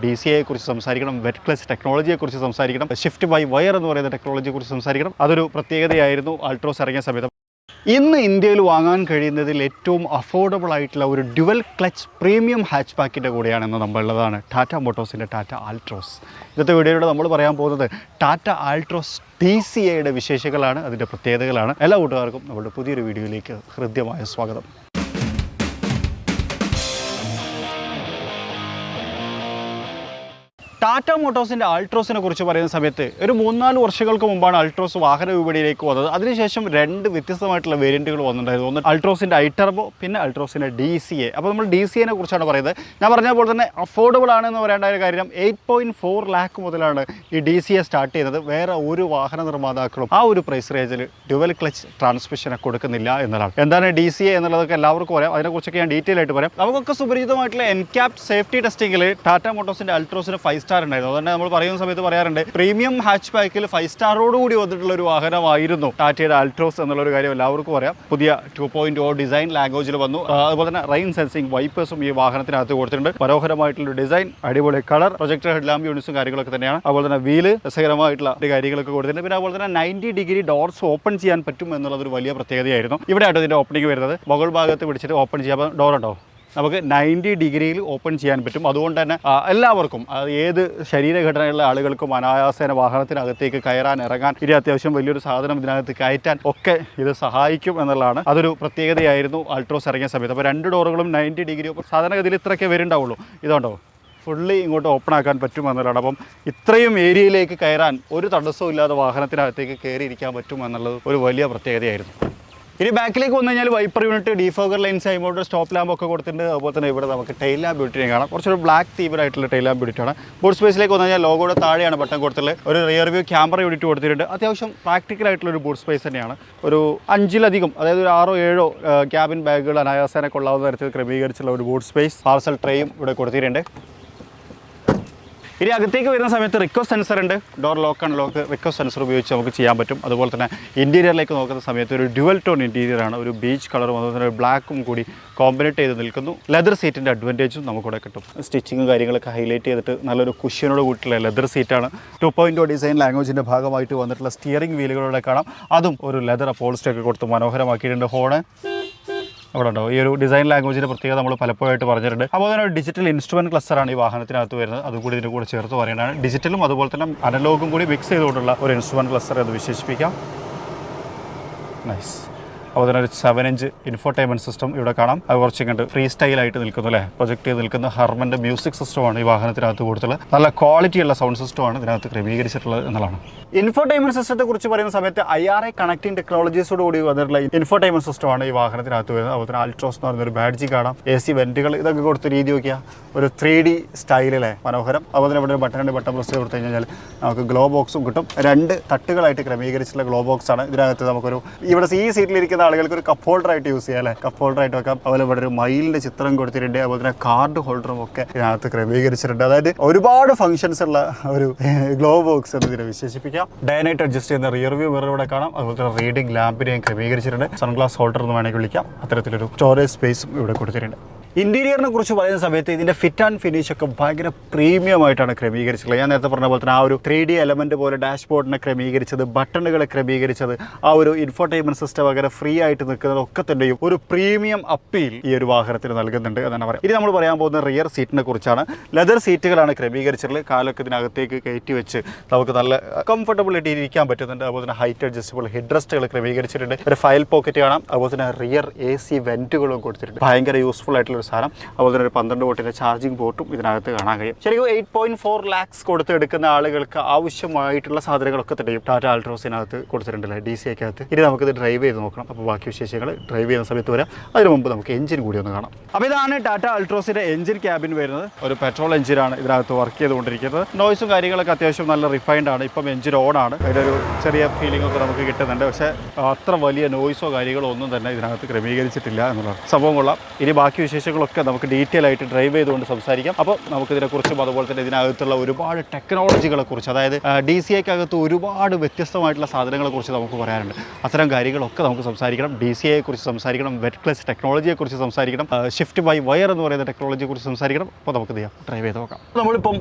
DCA കുറിച്ച് സംസാരിക്കണം, wet clutch ടെക്നോളജിയെക്കുറിച്ച് സംസാരിക്കണം, ഷിഫ്റ്റ് ബൈ വയർ എന്ന് പറയുന്ന ടെക്നോളജിയെക്കുറിച്ച് സംസാരിക്കണം. അതൊരു പ്രത്യേകതയായിരുന്നു ആൾട്രോസ് ഇറങ്ങിയ സമയത്ത്. ഇന്ന് ഇന്ത്യയിൽ വാങ്ങാൻ കഴിയുന്നതിൽ ഏറ്റവും അഫോർഡബിൾ ആയിട്ടുള്ള ഒരു ഡ്യുവൽ ക്ലച്ച് പ്രീമിയം ഹാച്ച് ബാക്കിൻ്റെ കൂടെയാണെന്ന് നമ്മളുള്ളതാണ് ടാറ്റ മോട്ടോഴ്സിൻ്റെ ടാറ്റ ആൾട്രോസ്. ഇന്നത്തെ വീഡിയോയിലൂടെ നമ്മൾ പറയാൻ പോകുന്നത് ടാറ്റ ആൾട്രോസ് DCAയുടെ വിശേഷങ്ങളാണ്, അതിൻ്റെ പ്രത്യേകതകളാണ്. എല്ലാ കൂട്ടുകാർക്കും നമ്മുടെ പുതിയൊരു വീഡിയോയിലേക്ക് ഹൃദ്യമായ സ്വാഗതം. ടാറ്റ മോട്ടോഴ്സിൻ്റെ ആൾട്രോസിനെ കുറിച്ച് പറയുന്ന സമയത്ത് ഒരു 3-4 വർഷങ്ങൾക്ക് മുമ്പാണ് ആൾട്രോസ് വാഹന വിപണിയിലേക്ക് വന്നത്. അതിനുശേഷം 2 വ്യത്യസ്തമായിട്ടുള്ള വേരിയൻറ്റുകൾ വന്നിട്ടുണ്ടായിരുന്നു. ഒന്ന് ആൾട്രോസിൻ്റെ ഐടർബോ, പിന്നെ ആൾട്രോസിൻ്റെ DCA. അപ്പോൾ നമ്മൾ DCAനെ കുറിച്ചാണ് പറയുന്നത്. ഞാൻ പറഞ്ഞ പോലെ തന്നെ അഫോർഡബിൾ ആണെന്ന് പറയേണ്ട ഒരു കാര്യം 8.4 lakh മുതലാണ് ഈ DCA സ്റ്റാർട്ട് ചെയ്യുന്നത്. വേറെ ഒരു വാഹന നിർമ്മാതാക്കളും ആ ഒരു പ്രൈസ് റേഞ്ചിൽ ഡ്യുവൽ ക്ലച്ച് ട്രാൻസ്മിഷനെ കൊടുക്കുന്നില്ല എന്നതാണ്. എന്താണ് DCA എന്നുള്ളതൊക്കെ എല്ലാവർക്കും പറയാം. അതിനെക്കുറിച്ചൊക്കെ ഞാൻ ഡീറ്റെയിൽ ആയിട്ട് പറയാം. നമുക്കൊക്കെ സുപരിചിതമായിട്ടുള്ള എൻക്യാപ്ഡ് സേഫ്റ്റി ടെസ്റ്റിംഗിൽ ടാറ്റ മോട്ടോഴ്സിൻ്റെ ആൾട്രോസിന് 5 സ്റ്റാർ ഉണ്ടായിരുന്നു. അതുതന്നെ നമ്മൾ പറയുന്ന സമയത്ത് പറയാറുണ്ട്, പ്രീമിയം ഹാച്ച് ബാക്കിൽ 5 സ്റ്റാറോട് കൂടി വന്നിട്ടുള്ള ഒരു വാഹനമായിരുന്നു ടാറ്റയുടെ ആൾട്രോസ് എന്നുള്ളൊരു കാര്യം എല്ലാവർക്കും പറയാം. പുതിയ 2.0 ഡിസൈൻ ലാംഗ്വേജിൽ വന്നു. അതുപോലെ തന്നെ റെയിൻ സെൻസിങ് വൈപ്പേഴ്സും ഈ വാഹനത്തിനകത്ത് കൊടുത്തിട്ടുണ്ട്. മനോഹരമായിട്ടുള്ള ഡിസൈൻ, അടിപൊളി കളർ, പ്രൊജക്ടർ ഹെഡ് ലാമ്പ് യൂണിറ്റ്സും കാര്യങ്ങളൊക്കെ തന്നെയാണ്. അതുപോലെ തന്നെ വീല് രസകരമായിട്ടുള്ള കാര്യങ്ങളൊക്കെ കൊടുത്തിട്ടുണ്ട്. പിന്നെ അതുപോലെ തന്നെ 90 ഡിഗ്രി ഡോർസ് ഓപ്പൺ ചെയ്യാൻ പറ്റും എന്നുള്ളതൊരു വലിയ പ്രത്യേകതയായിരുന്നു. ഇവിടെ ആയിട്ട് ഇതിൻ്റെ ഓപ്പണിംഗ് വരുന്നത് മുകൾ ഭാഗത്ത് പിടിച്ചിട്ട് ഓപ്പൺ ചെയ്യാൻ ഡോർ ഉണ്ടോ, നമുക്ക് 90 ഡിഗ്രിയിൽ ഓപ്പൺ ചെയ്യാൻ പറ്റും. അതുകൊണ്ട് തന്നെ എല്ലാവർക്കും, ഏത് ശരീരഘടനയുള്ള ആളുകൾക്കും അനായാസേന വാഹനത്തിനകത്തേക്ക് കയറാൻ ഇറങ്ങാൻ, ഇനി അത്യാവശ്യം വലിയൊരു സാധനം ഇതിനകത്ത് കയറ്റാൻ ഒക്കെ ഇത് സഹായിക്കും എന്നുള്ളതാണ്. അതൊരു പ്രത്യേകതയായിരുന്നു ആൾട്രോസ് ഇറങ്ങിയ സമയത്ത്. അപ്പോൾ 2 ഡോറുകളും 90 ഡിഗ്രി സാധാരണഗതിയിൽ ഇത്രയൊക്കെ വരുന്നുണ്ടാവുള്ളൂ. ഇതുണ്ടോ, ഫുള്ളി ഇങ്ങോട്ട് ഓപ്പൺ ആക്കാൻ പറ്റും എന്നുള്ളതാണ്. അപ്പം ഇത്രയും ഏരിയയിലേക്ക് കയറാൻ ഒരു തടസ്സവും ഇല്ലാതെ വാഹനത്തിനകത്തേക്ക് കയറിയിരിക്കാൻ പറ്റും എന്നുള്ളത് ഒരു വലിയ പ്രത്യേകതയായിരുന്നു. ഇനി ബാക്കിലേക്ക് വന്നു കഴിഞ്ഞാൽ wiper unit, defogger lines, high mount stop lamp ഒക്കെ കൊടുത്തിട്ടുണ്ട്. അതുപോലെ തന്നെ ഇവിടെ നമുക്ക് ടെയിൽ ലാമ്പ് യൂണിറ്റിനെ കാണാം. കുറച്ചൊരു ബ്ലാക്ക് തീവറായിട്ടുള്ള ടെയിൽ ലാമ്പ് യൂണിറ്റാണ്. ബൂട്ട് സ്പേസിലേക്ക് വന്നു കഴിഞ്ഞാൽ ലോഗോയുടെ താഴെയാണ് ബട്ടൺ കൊടുത്തിട്ടുള്ളത്. ഒരു റിയർ വ്യൂ ക്യാമറ യൂണിറ്റ് കൊടുത്തിട്ടുണ്ട്. അത്യാവശ്യം പ്രാക്ടിക്കലായിട്ടുള്ളൊരു ബൂട്ട് സ്പേസ് തന്നെയാണ്. ഒരു 5-ലധികം, അതായത് ഒരു 6-7 ക്യാബിൻ ബാഗുകൾ അനായാസേന കൊള്ളാവുന്ന തരത്തിൽ ക്രമീകരിച്ചുള്ള ഒരു ബൂട്ട് സ്പേസ്, പാർസൽ ട്രേയും ഇവിടെ കൊടുത്തിട്ടുണ്ട്. ഇനി അകത്തേക്ക് വരുന്ന സമയത്ത് റിക്വസ്റ്റ് സെൻസർ ഉണ്ട്. Door lock and lock request sensor ഉപയോഗിച്ച് നമുക്ക് ചെയ്യാൻ പറ്റും. അതുപോലെ തന്നെ ഇൻറ്റീരിയറിലേക്ക് നോക്കുന്ന സമയത്ത് ഒരു ഡ്യുവൽ ടോൺ ഇൻറ്റീരിയറാണ്. ഒരു ബീച്ച് കളറും അതുപോലെ തന്നെ ബ്ലാക്കും കൂടി കോമ്പിനേറ്റ് ചെയ്ത് നിൽക്കുന്നു. ലെതർ സീറ്റിൻ്റെ അഡ്വാൻറ്റേജും നമുക്കിവിടെ കിട്ടും. സ്റ്റിച്ചിങ്ങും കാര്യങ്ങളൊക്കെ ഹൈലൈറ്റ് ചെയ്തിട്ട് നല്ലൊരു കുഷ്യനോട് കൂട്ടിയുള്ള ലെതർ സീറ്റാണ്. 2.0 ഡിസൈൻ ലാംഗ്വേജിൻ്റെ ഭാഗമായിട്ട് വന്നിട്ടുള്ള സ്റ്റിയറിംഗ് വീലുകളുടെ കാണാം. അതും ഒരു ലെതർ അപ്പോൾസ്റ്ററി ഒക്കെ കൊടുത്ത് മനോഹരമാക്കിയിട്ടുണ്ട്. ഹോണ് അവിടെ ഉണ്ടോ. ഈ ഒരു ഡിസൈൻ ലാംഗ്വേജിൻ്റെ പ്രത്യേകത നമ്മൾ പലപ്പോഴായിട്ട് പറഞ്ഞിട്ടുണ്ട്. അപ്പോൾ തന്നെ ഒരു ഡിജിറ്റൽ ഇൻസ്ട്രുമെൻറ്റ് ക്ലസ്റ്ററാണ് ഈ വാഹനത്തിനകത്ത് വരുന്നത്. അതുകൂടി ഇതിൻ്റെ കൂടെ ചേർത്ത് പറയുന്നതാണ്. ഡിജിറ്റലും അതുപോലെ തന്നെ അനലോഗും കൂടി മിക്സ് ചെയ്തുകൊണ്ടുള്ള ഒരു ഇൻസ്ട്രുമെൻറ്റ് ക്ലസ്റ്റർ എന്ന് വിശേഷിപ്പിക്കാം. നൈസ്. അതുപോലെ തന്നെ ഒരു 7-inch ഇൻഫോർടൈൻമെൻറ്റ് സിസ്റ്റം ഇവിടെ കാണാം. അത് കുറച്ച് ഇങ്ങോട്ട് ഫ്രീ സ്റ്റൈലായിട്ട് നിൽക്കുന്നു അല്ലേ, പ്രൊജക്ട് ചെയ്ത് നിൽക്കുന്ന ഹർമൻ്റെ മ്യൂസിക് സിസ്റ്റമാണ് ഈ വാഹനത്തിനകത്ത് കൊടുത്തുള്ളത്. നല്ല ക്വാളിറ്റിയുള്ള സൗണ്ട് സിസ്റ്റമാണ് ഇതിനകത്ത് ക്രമീകരിച്ചിട്ടുള്ളത് എന്നുള്ളതാണ്. ഇൻഫോർടൈൻമെൻറ്റ് സിസ്റ്റത്തെ കുറിച്ച് പറയുന്ന സമയത്ത് IRA കണക്റ്റിംഗ് ടെക്നോളജീസോട് കൂടി വന്നിട്ടുള്ള ഇൻഫോർടൈൻമെൻറ്റ് സിസ്റ്റമാണ് ഈ വാഹനത്തിനകത്ത് വരുന്നത്. അതുപോലെ തന്നെ ആൾട്രോസ് എന്ന് പറയുന്നൊരു ബാഡ്ജി കാണാം. AC വെൻറ്റുകൾ ഇതൊക്കെ കൊടുത്ത് രീതി നോക്കിയാൽ ഒരു 3D സ്റ്റൈലിലെ മനോഹരം. അതുപോലെ തന്നെ ഇവിടെ ഒരു ബട്ടൺ പ്രസ് കൊടുത്തു കഴിഞ്ഞാൽ നമുക്ക് ഗ്ലോ ബോക്സും കിട്ടും. 2 തട്ടുകളായിട്ട് ക്രമീകരിച്ചിട്ടുള്ള ഗ്ലോ ബോക്സാണ്. ഇതിനകത്ത് നമുക്കൊരു ഇവിടെ ഈ സീറ്റിലിരിക്കുന്ന ആളുകൾക്ക് ഒരു കപ്പ് ഹോൾഡറായിട്ട് യൂസ് ചെയ്യാം അല്ലേ, കപ്പ് ഹോൾഡറായിട്ട് വെക്കാം. അതുപോലെ ഇവിടെ ഒരു മയിലിൻ്റെ ചിത്രം കൊടുത്തിട്ടുണ്ട്. അതുപോലെ തന്നെ കാർഡ് ഹോൾഡറും ഒക്കെ ഇതിനകത്ത് ക്രമീകരിച്ചിട്ടുണ്ട്. അതായത് ഒരുപാട് ഫംഗ്ഷൻസ് ഉള്ള ഒരു ഗ്ലോ ബോക്സ് എന്ന് ഇതിനെ വിശേഷിപ്പിക്കാം. ഡേ നൈറ്റ് അഡ്ജസ്റ്റ് ചെയ്യുന്ന റിയർ വ്യൂ മിറർ ഇവിടെ കാണാം. അതുപോലെ തന്നെ റീഡിംഗ് ലാമ്പിനെയും ക്രമീകരിച്ചിട്ടുണ്ട്. സൺഗ്ലാസ് ഹോൾഡർ എന്ന് വേണമെങ്കിൽ വിളിക്കാം. അത്തരത്തിലൊരു സ്റ്റോറേജ് സ്പേസും ഇവിടെ കൊടുത്തിട്ടുണ്ട്. ഇൻറ്റീരിയറിനെ കുറിച്ച് പറയുന്ന സമയത്ത് ഇതിൻ്റെ ഫിറ്റ് ആൻഡ് ഫിനിഷ് ഒക്കെ ഭയങ്കര പ്രീമിയം ആയിട്ടാണ് ക്രമീകരിച്ചിട്ടുള്ളത്. ഞാൻ നേരത്തെ പറഞ്ഞ പോലെ തന്നെ ആ ഒരു 3D എലമെൻറ്റ് പോലെ ഡാഷ്ബോർഡിനെ ക്രമീകരിച്ചത്, ബട്ടണുകളെ ക്രമീകരിച്ചത്, ആ ഒരു ഇൻഫോർടൈൻമെൻറ്റ് സിസ്റ്റം വകരെ ഫ്രീ ആയിട്ട് നിൽക്കുന്നതൊക്കെ തന്നെയും ഒരു പ്രീമിയം അപ്പീൽ ഈ ഒരു വാഹനത്തിന് നൽകുന്നുണ്ട് എന്നാണ് പറയുന്നത്. ഇനി നമ്മൾ പറയാൻ പോകുന്ന റിയർ സീറ്റിനെ കുറിച്ചാണ്. ലെതർ സീറ്റുകളാണ് ക്രമീകരിച്ചിട്ടുള്ളത്. കാലൊക്കെ ഇതിനകത്തേക്ക് കയറ്റി വെച്ച് നമുക്ക് നല്ല കംഫർട്ടബിളിറ്റി ഇരിക്കാൻ പറ്റുന്നുണ്ട്. അതുപോലെ തന്നെ ഹൈറ്റ് അഡ്ജസ്റ്റബിൾ ഹെഡ് റെസ്റ്റുകൾ ക്രമീകരിച്ചിട്ടുണ്ട്. ഒരു ഫയൽ പോക്കറ്റ് കാണാം. അതുപോലെ തന്നെ റിയർ AC വെൻറ്റുകളും കൊടുത്തിട്ടുണ്ട്. ഭയങ്കര യൂസ്ഫുൾ ആയിട്ടുള്ള സാധനം. അതുപോലെ തന്നെ ഒരു 12 വോട്ടിൻ്റെ ചാർജിങ് പോർട്ടും ഇതിനകത്ത് കാണാൻ കഴിയും. ശരിക്കും 8.4 lakhs കൊടുത്ത് എടുക്കുന്ന ആളുകൾക്ക് ആവശ്യമായിട്ടുള്ള സാധനങ്ങളൊക്കെ തന്നെയും ടാറ്റ ആൾട്രോസിനകത്ത് കൊടുത്തിട്ടുണ്ടല്ലേ, DCAക്കകത്ത്. ഇനി നമുക്കിത് ഡ്രൈവ് ചെയ്ത് നോക്കണം. അപ്പോൾ ബാക്കി വിശേഷങ്ങൾ ഡ്രൈവ് ചെയ്യുന്ന സമയത്ത് വരാം. അതിന് മുമ്പ് നമുക്ക് എഞ്ചിൻ കൂടി ഒന്ന് കാണാം. അപ്പോൾ ഇതാണ് ടാറ്റ ആൾട്രോസിൻ്റെ എഞ്ചിൻ ക്യാബിൻ വരുന്നത്. ഒരു പെട്രോൾ എഞ്ചിനാണ് ഇതിനകത്ത് വർക്ക് ചെയ്തുകൊണ്ടിരിക്കുന്നത്. നോയ്സും കാര്യങ്ങളൊക്കെ അത്യാവശ്യം നല്ല റിഫൈൻഡ് ആണ്. ഇപ്പം എഞ്ചിൻ ഓൺ ആണ്. അതിലൊരു ചെറിയ ഫീലിംഗ് ഒക്കെ നമുക്ക് കിട്ടുന്നുണ്ട്. പക്ഷേ അത്ര വലിയ നോയ്സോ കാര്യങ്ങളോ ഒന്നും തന്നെ ഇതിനകത്ത് ക്രമീകരിച്ചിട്ടില്ല എന്നുള്ളതാണ് സംഭവം. കൊള്ളാം. ഇനി ബാക്കി വിശേഷം വിശേഷങ്ങളൊക്കെ നമുക്ക് ഡീറ്റെയിൽ ആയിട്ട് ഡ്രൈവ് ചെയ്തുകൊണ്ട് സംസാരിക്കാം. അപ്പോൾ നമുക്കിതിനെക്കുറിച്ചും അതുപോലെ തന്നെ ഇതിനകത്തുള്ള ഒരുപാട് ടെക്നോളജികളെക്കുറിച്ച്, അതായത് DCAക്കകത്ത് ഒരുപാട് വ്യത്യസ്തമായിട്ടുള്ള സാധനങ്ങളെക്കുറിച്ച് നമുക്ക് പറയാനുണ്ട്. അത്തരം കാര്യങ്ങളൊക്കെ നമുക്ക് സംസാരിക്കണം. DCAയെക്കുറിച്ച് സംസാരിക്കണം, വെറ്റ് ക്ലച്ച് ടെക്നോളജിയെക്കുറിച്ച് സംസാരിക്കണം, ഷിഫ്റ്റ് ബൈ വയർ എന്ന് പറയുന്ന ടെക്നോളജിയെക്കുറിച്ച് സംസാരിക്കണം. അപ്പോൾ നമുക്ക് ഡ്രൈവ് ചെയ്ത് നോക്കാം. നമ്മളിപ്പം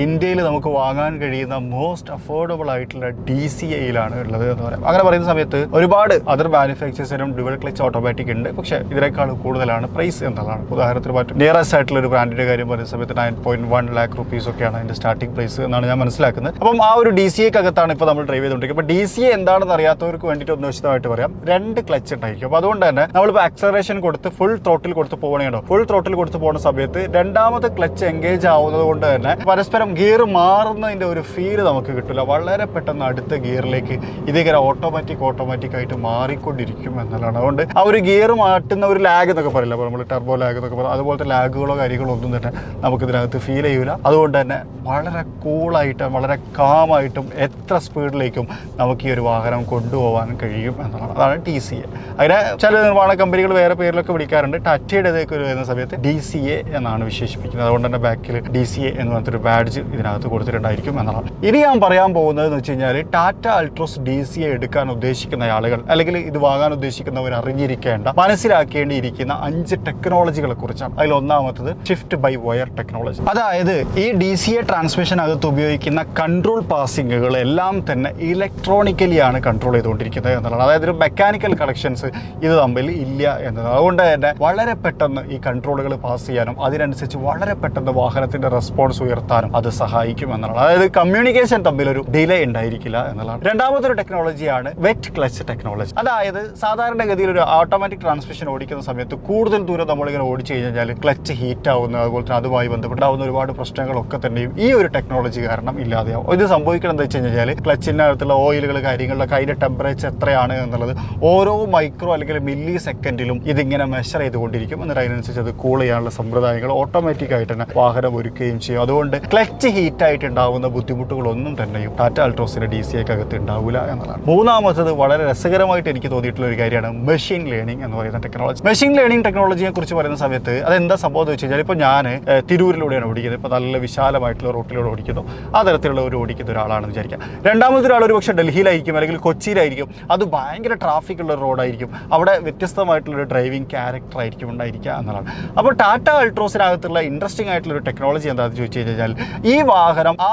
ഇന്ത്യയിൽ നമുക്ക് വാങ്ങാൻ കഴിയുന്ന മോസ്റ്റ് അഫോർഡബിൾ ആയിട്ടുള്ള DCAയിലാണ് ഉള്ളത് എന്ന് പറയാം. അങ്ങനെ പറയുന്ന സമയത്ത് ഒരുപാട് അതർ മാനുഫാക്ചേഴ്സിനും ഡ്യുവൽ ക്ലച്ച് ഓട്ടോമാറ്റിക് ഉണ്ട്, പക്ഷേ ഇതിനേക്കാൾ കൂടുതലാണ് പ്രൈസ് എന്നുള്ളതാണ്. ഉദാഹരണത്തിന് മറ്റും നിയറസ്റ്റ് ആയിട്ടുള്ള ഒരു ബ്രാൻഡിൻ്റെ കാര്യം പറയുന്ന സമയത്ത് 9.1 lakh rupees ഒക്കെയാണ് അതിൻ്റെ സ്റ്റാർട്ടിംഗ് പ്രൈസ് എന്നാണ് ഞാൻ മനസ്സിലാക്കുന്നത്. അപ്പം ആ ഒരു DCAക്കകത്താണ് ഇപ്പോൾ നമ്മൾ ഡ്രൈവ് ചെയ്തുകൊണ്ടിരിക്കുന്നത്. അപ്പോൾ DCA എന്താണെന്ന് അറിയാത്തവർക്ക് വേണ്ടിയിട്ട് ഒന്ന് വിശദമായിട്ട് പറയാം. 2 ക്ലച്ച് ഉണ്ടായിരിക്കും. അപ്പോൾ അതുകൊണ്ട് തന്നെ നമ്മളിപ്പോൾ ആക്സലറേഷൻ കൊടുത്ത് ഫുൾ ത്രോട്ടിൽ കൊടുത്ത് പോകണേണ്ടോ, ഫുൾ ത്രോട്ടിൽ കൊടുത്ത് പോകുന്ന സമയത്ത് രണ്ടാമത്തെ ക്ലച്ച് എൻഗേജ് ആവുന്നത് കൊണ്ട് തന്നെ പരസ്പരം ഗിയർ മാറുന്നതിൻ്റെ ഒരു ഫീൽ നമുക്ക് കിട്ടില്ല. വളരെ പെട്ടെന്ന് അടുത്ത ഗിയറിലേക്ക് ഇതിങ്ങനെ ഓട്ടോമാറ്റിക് ആയിട്ട് മാറിക്കൊണ്ടിരിക്കും എന്നുള്ളതാണ്. അതുകൊണ്ട് ആ ഒരു ഗിയർ മാറ്റുന്ന ഒരു ലാഗ് എന്നൊക്കെ പറയില്ല, അപ്പോൾ നമ്മൾ ടർബോ ലാഗ് എന്നൊക്കെ പറയും, അതുപോലത്തെ ലാഗുകളോ കാര്യങ്ങളോ ഒന്നും തന്നെ നമുക്കിതിനകത്ത് ഫീൽ ചെയ്യില്ല. അതുകൊണ്ട് തന്നെ വളരെ കൂളായിട്ടും വളരെ കാമായിട്ടും എത്ര സ്പീഡിലേക്കും നമുക്ക് ഈ ഒരു വാഹനം കൊണ്ടുപോകാൻ കഴിയും എന്നുള്ളതാണ്. അതാണ് DCA. അതിനെ ചില നിർമ്മാണ കമ്പനികൾ വേറെ പേരിലൊക്കെ വിളിക്കാറുണ്ട്. ടാറ്റയുടേതൊക്കെ വരുന്ന സമയത്ത് DCA എന്നാണ് വിശേഷിപ്പിക്കുന്നത്. അതുകൊണ്ട് തന്നെ ബാക്കിൽ DCA എന്ന് പറഞ്ഞൊരു ബാഡ്ജ് ഇതിനകത്ത് കൊടുത്തിട്ടുണ്ടായിരിക്കും എന്നുള്ളതാണ്. ഇനി ഞാൻ പറയാൻ പോകുന്നത് എന്ന് വെച്ച് കഴിഞ്ഞാൽ ടാറ്റ അൾട്രോസ് DCA എടുക്കാൻ ഉദ്ദേശിക്കുന്ന ആളുകൾ, അല്ലെങ്കിൽ ഇത് വാങ്ങാൻ ഉദ്ദേശിക്കുന്നവർ അറിഞ്ഞിരിക്കേണ്ട, മനസ്സിലാക്കേണ്ടിയിരിക്കുന്ന 5 ടെക്നോളജികളെ കുറിച്ചാണ്. അതിൽ ഒന്നാമത്തത് ഷിഫ്റ്റ് ബൈ വയർ ടെക്നോളജി. അതായത് ഈ DCA ട്രാൻസ്മിഷനകത്ത് ഉപയോഗിക്കുന്ന കൺട്രോൾ പാസിങ്ങുകളെല്ലാം തന്നെ ഇലക്ട്രോണിക്കലിയാണ് കൺട്രോൾ ചെയ്തുകൊണ്ടിരിക്കുന്നത് എന്നുള്ളതാണ്. അതായത് ഒരു മെക്കാനിക്കൽ കണക്ഷൻസ് ഇത് തമ്മിൽ ഇല്ല എന്നത്. അതുകൊണ്ട് തന്നെ വളരെ പെട്ടെന്ന് ഈ കൺട്രോളുകൾ പാസ് ചെയ്യാനും അതിനനുസരിച്ച് വളരെ പെട്ടെന്ന് വാഹനത്തിന്റെ റെസ്പോൺസ് ഉയർത്താനും അത് സഹായിക്കും എന്നുള്ളതാണ്. അതായത് കമ്മ്യൂണിക്കേഷൻ തമ്മിലൊരു ഡിലേ ഉണ്ടായിരിക്കില്ല എന്നുള്ളതാണ്. രണ്ടാമതൊരു ടെക്നോളജിയാണ് വെറ്റ് ക്ലച്ച് ടെക്നോളജി. അതായത് സാധാരണഗതിയിൽ ഒരു ഓട്ടോമാറ്റിക് ട്രാൻസ്മിഷൻ ഓടിക്കുന്ന സമയത്ത് കൂടുതൽ ദൂരം നമ്മളിങ്ങനെ ഓടിച്ചു കഴിഞ്ഞാൽ ക്ലച്ച് ഹീറ്റ് ആവുന്ന, അതുപോലെ തന്നെ അതുമായി ബന്ധപ്പെട്ടാവുന്ന ഒരുപാട് പ്രശ്നങ്ങളൊക്കെ തന്നെയും ഈ ഒരു ടെക്നോളജി കാരണം ഇല്ലാതെയാവും. ഇത് സംഭവിക്കണം എന്താ വെച്ച് കഴിഞ്ഞാൽ ക്ലച്ചിനകത്തുള്ള ഓയിലുകൾ കാര്യങ്ങളിലൊക്കെ അതിൻ്റെ ടെമ്പറേച്ചർ എത്രയാണ് എന്നുള്ളത് ഓരോ മൈക്രോ അല്ലെങ്കിൽ മില്ലി സെക്കൻഡിലും ഇതിങ്ങനെ മെഷർ ചെയ്തുകൊണ്ടിരിക്കും. എന്നിട്ട് അതിനനുസരിച്ച് അത് കൂൾ ചെയ്യാനുള്ള സമ്പ്രദായങ്ങൾ ഓട്ടോമാറ്റിക് ആയിട്ട് തന്നെ വാഹനം ഒരുക്കുകയും ചെയ്യും. അതുകൊണ്ട് ക്ലച്ച് ഹീറ്റായിട്ട് ഉണ്ടാകുന്ന ബുദ്ധിമുട്ടുകളൊന്നും തന്നെയും ടാറ്റ അൾട്രോസിന്റെ DCAക്കകത്ത് ഉണ്ടാവില്ല എന്നതാണ്. മൂന്നാമത്തത് വളരെ രസകരമായിട്ട് എനിക്ക് തോന്നിയിട്ടുള്ള ഒരു കാര്യമാണ് മെഷീൻ ലേണിംഗ് എന്ന് പറയുന്ന ടെക്നോളജി. മെഷീൻ ലേണിംഗ് ടെക്നോളജിയെ കുറിച്ച് പറയുന്ന സമയത്ത് അതെന്താ സംഭവം എന്ന് വെച്ച് കഴിഞ്ഞാൽ, ഇപ്പോൾ ഞാൻ തിരൂരിലൂടെയാണ് ഓടിക്കുന്നത്. ഇപ്പോൾ നല്ല വിശാലമായിട്ടുള്ള റൂട്ടിലൂടെ ഓടിക്കുന്നു. ആ തരത്തിലുള്ള ഒരു ഓടിക്കുന്ന ഒരാളാണെന്ന് വിചാരിക്കാം. രണ്ടാമത്തെ ഒരാൾ ഒരു പക്ഷേ ഡൽഹിയിലായിരിക്കും അല്ലെങ്കിൽ കൊച്ചിയിലായിരിക്കും. അത് ഭയങ്കര ട്രാഫിക് ഉള്ള റോഡായിരിക്കും. അവിടെ വ്യത്യസ്തമായിട്ടുള്ളൊരു ഡ്രൈവിംഗ് ക്യാരക്ടർ ആയിരിക്കും ഉണ്ടായിരിക്കുക എന്നുള്ളതാണ്. അപ്പോൾ ടാറ്റ അൾട്രോസിനകത്തുള്ള ഇൻട്രസ്റ്റിംഗ് ആയിട്ടുള്ളൊരു ടെക്നോളജി എന്താണെന്ന് ചോദിച്ചു കഴിഞ്ഞാൽ, ഈ വാഹനം ആ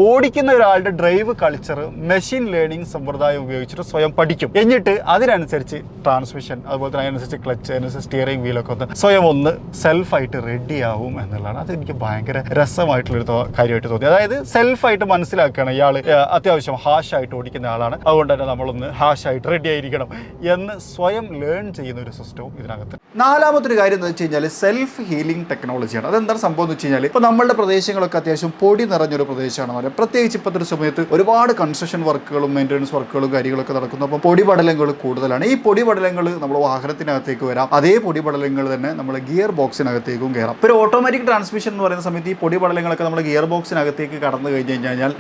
ഓടിക്കുന്ന ഒരാളുടെ ഡ്രൈവ് കൾച്ചർ മെഷീൻ ലേണിംഗ് സമ്പ്രദായം ഉപയോഗിച്ചിട്ട് സ്വയം പഠിക്കും. എന്നിട്ട് അതിനനുസരിച്ച് ട്രാൻസ്മിഷൻ, അതുപോലെ തന്നെ അതിനനുസരിച്ച് ക്ലച്ച്, അതിനനുസരിച്ച് സ്റ്റിയറിംഗ് വീലൊക്കെ സ്വയം സെൽഫായിട്ട് റെഡിയാവും എന്നുള്ളതാണ്. അത് എനിക്ക് ഭയങ്കര രസമായിട്ടുള്ളൊരു കാര്യമായിട്ട് തോന്നി. അതായത് സെൽഫായിട്ട് മനസ്സിലാക്കുകയാണ് ഇയാൾ അത്യാവശ്യം ഹാഷായിട്ട് ഓടിക്കുന്ന ആളാണ്, അതുകൊണ്ട് തന്നെ നമ്മളൊന്ന് ഹാഷായിട്ട് റെഡി ആയിരിക്കണം എന്ന് സ്വയം ലേൺ ചെയ്യുന്ന ഒരു സിസ്റ്റവും ഇതിനകത്ത്. നാലാമത്തൊരു കാര്യം എന്ന് വെച്ച് കഴിഞ്ഞാൽ സെൽഫ് ഹീലിംഗ് ടെക്നോളജിയാണ്. അതെന്താണ് സംഭവം എന്ന് വെച്ച് കഴിഞ്ഞാൽ, ഇപ്പോൾ നമ്മളുടെ പ്രദേശങ്ങളൊക്കെ അത്യാവശ്യം പൊടി നിറഞ്ഞൊരു പ്രദേശമാണ്. പ്രത്യേകിച്ച് ഇപ്പോഴത്തെ ഒരു സമയത്ത് ഒരുപാട് കൺസ്ട്രക്ഷൻ വർക്കുകളും മെയിൻ്റനൻസ് വർക്കുകളും കാര്യങ്ങളൊക്കെ നടക്കുന്നു. അപ്പോൾ പൊടിപടലങ്ങൾ കൂടുതലാണ്. ഈ പൊടിപടലങ്ങൾ നമ്മൾ വാഹനത്തിനകത്തേക്ക് വരാം. അതേ പൊടിപടലങ്ങൾ തന്നെ നമ്മൾ ഗിയർ ബോക്സിനകത്തേക്കും കയറാം. ഇപ്പോൾ ഒരു ഓട്ടോമാറ്റിക് ട്രാൻസ്മിഷൻ എന്ന് പറയുന്ന സമയത്ത് ഈ പൊടിപടലങ്ങളൊക്കെ നമ്മൾ ഗിയർ ബോക്സിനകത്തേക്ക് കടന്നു കഴിഞ്ഞ് കഴിഞ്ഞാൽ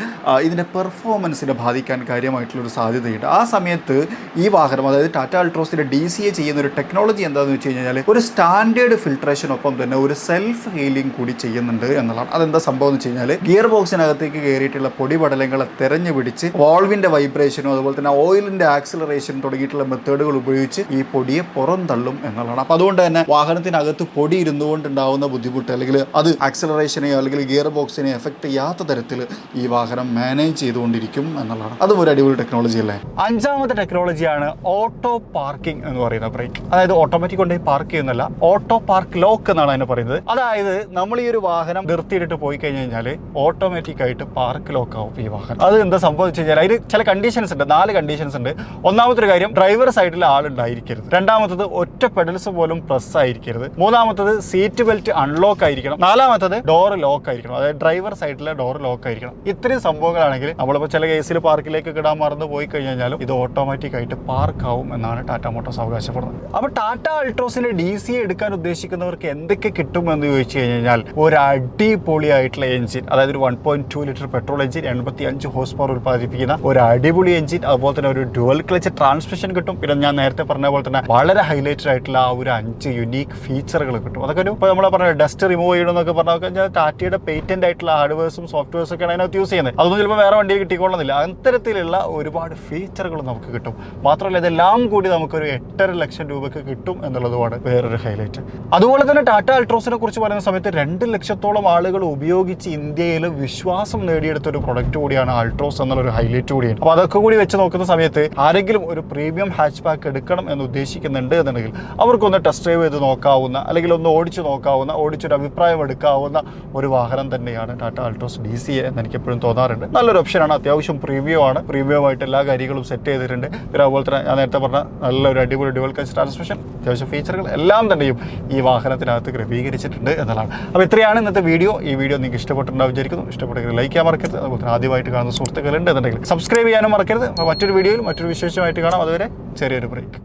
ഇതിൻ്റെ പെർഫോമൻസിനെ ബാധിക്കാൻ കാര്യമായിട്ടുള്ളൊരു സാധ്യതയുണ്ട്. ആ സമയത്ത് ഈ വാഹനം, അതായത് ടാറ്റ അൾട്രോസിൻ്റെ DCA ചെയ്യുന്ന ഒരു ടെക്നോളജി എന്താണെന്ന് വെച്ച് കഴിഞ്ഞാൽ, ഒരു സ്റ്റാൻഡേർഡ് ഫിൽട്രേഷനൊപ്പം തന്നെ ഒരു സെൽഫ് ഹീലിംഗ് കൂടി ചെയ്യുന്നുണ്ട് എന്നുള്ളതാണ്. അതെന്താ സംഭവം എന്ന് വെച്ച് കഴിഞ്ഞാൽ, ഗിയർ ബോക്സിനകത്തേക്ക് കയറിയിട്ടുള്ള പൊടിപടലങ്ങളെ തെരഞ്ഞു പിടിച്ച് വാൾവിൻ്റെ വൈബ്രേഷനും അതുപോലെ തന്നെ ഓയിലിൻ്റെ ആക്സിലറേഷൻ തുടങ്ങിയിട്ടുള്ള മെത്തേഡുകൾ ഉപയോഗിച്ച് ഈ പൊടിയെ പുറന്തള്ളും എന്നുള്ളതാണ്. അപ്പോൾ അതുകൊണ്ട് തന്നെ വാഹനത്തിനകത്ത് പൊടി ഇരുന്നുകൊണ്ടുണ്ടാവുന്ന ബുദ്ധിമുട്ട്, അല്ലെങ്കിൽ അത് ആക്സിലറേഷനെയോ അല്ലെങ്കിൽ ഗിയർ ബോക്സിനെ എഫക്ട് ചെയ്യാത്ത തരത്തിൽ ഈ വാഹനം മാനേജ് ചെയ്തുകൊണ്ടിരിക്കും എന്നുള്ളതാണ്. അതും ഒരു അടിപൊളി ടെക്നോളജി അല്ലേ. അഞ്ചാമത്തെ ടെക്നോളജിയാണ് ഓട്ടോ പാർക്കിംഗ് എന്ന് പറയുന്ന ബ്രേക്ക്. അതായത് ഓട്ടോമാറ്റിക് കൊണ്ടുപോയി പാർക്ക് ചെയ്യുന്നല്ല, ഓട്ടോ പാർക്ക് ലോക്ക് എന്നാണ് അതിന് പറയുന്നത്. അതായത് നമ്മൾ ഈ ഒരു വാഹനം നിർത്തിയിട്ട് പോയി കഴിഞ്ഞ് കഴിഞ്ഞാൽ ഓട്ടോമാറ്റിക് ആയിട്ട് പാർക്ക് ലോക്ക് ആവും ഈ വാഹനം. അത് എന്താ സംഭവിച്ചു കഴിഞ്ഞാൽ, അതിന് ചില കണ്ടീഷൻസ് ഉണ്ട്. 4 കണ്ടീഷൻസ് ഉണ്ട്. ഒന്നാമത്തെ കാര്യം, ഡ്രൈവർ സൈഡിൽ ആളുണ്ടായിരിക്കരുത്. രണ്ടാമത്തത്, ഒറ്റ പെഡൽസ് പോലും പ്രസ് ആയിരിക്കരുത്. മൂന്നാമത്തത്, സീറ്റ് ബെൽറ്റ് അൺലോക്ക് ആയിരിക്കണം. നാലാമത്തത്, ഡോർ ലോക്ക് ആയിരിക്കണം. അതായത് ഡ്രൈവർ സൈഡിലെ ഡോർ ലോക്ക് ആയിരിക്കണം. ഇത്രയും സംഭവങ്ങളാണെങ്കിൽ നമ്മളിപ്പോൾ ചില കേസിൽ പാർക്കിലേക്ക് ഇടാൻ മറന്നു പോയി കഴിഞ്ഞാലും ഇത് ഓട്ടോമാറ്റിക് ആയിട്ട് പാർക്ക് ആവും എന്നാണ് ടാറ്റ മോട്ടോഴ്സ് അവകാശപ്പെടുന്നത്. അപ്പോൾ ടാറ്റ അൾട്രോസിന്റെ DCA എടുക്കാൻ ഉദ്ദേശിക്കുന്നവർക്ക് എന്തൊക്കെ കിട്ടുമെന്ന് ചോദിച്ചു കഴിഞ്ഞാൽ, ഒരു അടിപൊളിയായിട്ടുള്ള എഞ്ചിൻ, അതായത് ഒരു 1.2 litre petrol engine, 85 horse power ഉൽപ്പാദിപ്പിക്കുന്ന ഒരു അടിപൊളി എഞ്ചിൻ, അതുപോലെ തന്നെ ഒരു ഡ്യുവൽ ക്ലച്ച് ട്രാൻസ്മിഷൻ കിട്ടും. പിന്നെ ഞാൻ നേരത്തെ പറഞ്ഞ പോലെ തന്നെ വളരെ ഹൈലൈറ്റഡ് ആയിട്ടുള്ള ആ ഒരു 5 യുണീക്ക് ഫീച്ചർ ഫീച്ചറുകൾ കിട്ടും. അതൊക്കെ ഇപ്പോൾ നമ്മൾ പറഞ്ഞ ഡസ്റ്റ് റിമൂവ് ചെയ്യണമെന്നൊക്കെ പറഞ്ഞു കഴിഞ്ഞാൽ ടാറ്റയുടെ പേറ്റന്റ് ആയിട്ടുള്ള ഹാർഡ്വെയർസും സോഫ്റ്റ്വെയർസും ഒക്കെയാണ് അതിനകത്ത് യൂസ് ചെയ്യുന്നത്. അതൊന്നും ചിലപ്പോൾ വേറെ വണ്ടിയിൽ കിട്ടിക്കൊള്ളുന്നില്ല. അത്തരത്തിലുള്ള ഒരുപാട് ഫീച്ചറുകൾ നമുക്ക് കിട്ടും. മാത്രമല്ല ഇതെല്ലാം കൂടി നമുക്കൊരു 8.5 ലക്ഷം രൂപയ്ക്ക് കിട്ടും എന്നുള്ളതുമാണ് വേറൊരു ഹൈലൈറ്റ്. അതുപോലെ തന്നെ ടാറ്റ അൾട്രോസിനെ കുറിച്ച് പറയുന്ന സമയത്ത് 2 ലക്ഷത്തോളം ആളുകൾ ഉപയോഗിച്ച് ഇന്ത്യയിൽ വിശ്വാസം നേടിയെടുത്ത ഒരു പ്രൊഡക്റ്റ് കൂടിയാണ് അൾട്രോസ് എന്നുള്ളൊരു ഹൈലൈറ്റ് കൂടിയാണ്. അപ്പോൾ അതൊക്കെ കൂടി വെച്ച് നോക്കുന്ന സമയത്ത് ആരെങ്കിലും ഒരു പ്രീമിയം ഹാച്ച് ബാക്ക് എടുക്കണം എന്ന് ഉദ്ദേശിക്കുന്നുണ്ട് എന്നുണ്ടെങ്കിൽ അവർക്കൊന്ന് ടെസ്റ്റ് ഡ്രൈവ് ചെയ്ത് നോക്കാവുന്ന, അല്ലെങ്കിൽ ഒന്ന് ഓടിച്ച് നോക്കാവുന്ന, ഓടിച്ചൊരു അഭിപ്രായം എടുക്കാവുന്ന ഒരു വാഹനം തന്നെയാണ് ടാറ്റ അൾട്രോസ് DCA എന്ന് എനിക്ക് എപ്പോഴും തോന്നാറുണ്ട്. നല്ലൊരു ഓപ്ഷനാണ്. അത്യാവശ്യം പ്രീമിയമായിട്ട് എല്ലാ കാര്യങ്ങളും സെറ്റ് ചെയ്തിട്ടുണ്ട്. പിന്നെ അതുപോലെ തന്നെ ഞാൻ നേരത്തെ പറഞ്ഞ നല്ലൊരു അടിപൊളി ഡ്യുവൽ ക്ലച്ച് ട്രാൻസ്മിഷൻ, അത്യാവശ്യം ഫീച്ചറുകൾ എല്ലാം തന്നെയും ഈ വാഹനത്തിനകത്ത് ക്രമീകരിച്ചിട്ടുണ്ട് എന്നതാണ്. അപ്പോൾ ഇത്രയാണ് ഇന്നത്തെ വീഡിയോ. ഈ വീഡിയോ നിങ്ങൾക്ക് ഇഷ്ടപ്പെട്ടിട്ടുണ്ടാവും വിചാരിക്കുന്നു. ഇഷ്ടപ്പെട്ടെങ്കിൽ ലൈക്ക് ചെയ്യാൻ മറക്കരുത്. അതുപോലെ തന്നെ ആദ്യമായിട്ട് കാണുന്ന സുഹൃത്തുക്കളുണ്ട് എന്നുണ്ടെങ്കിൽ സബ്സ്ക്രൈബ് ചെയ്യാനും മറക്കരുത്. മറ്റൊരു വീഡിയോയിൽ മറ്റൊരു വിശേഷമായിട്ട് കാണാം. അതുവരെ ചെറിയൊരു ബ്രേക്ക്.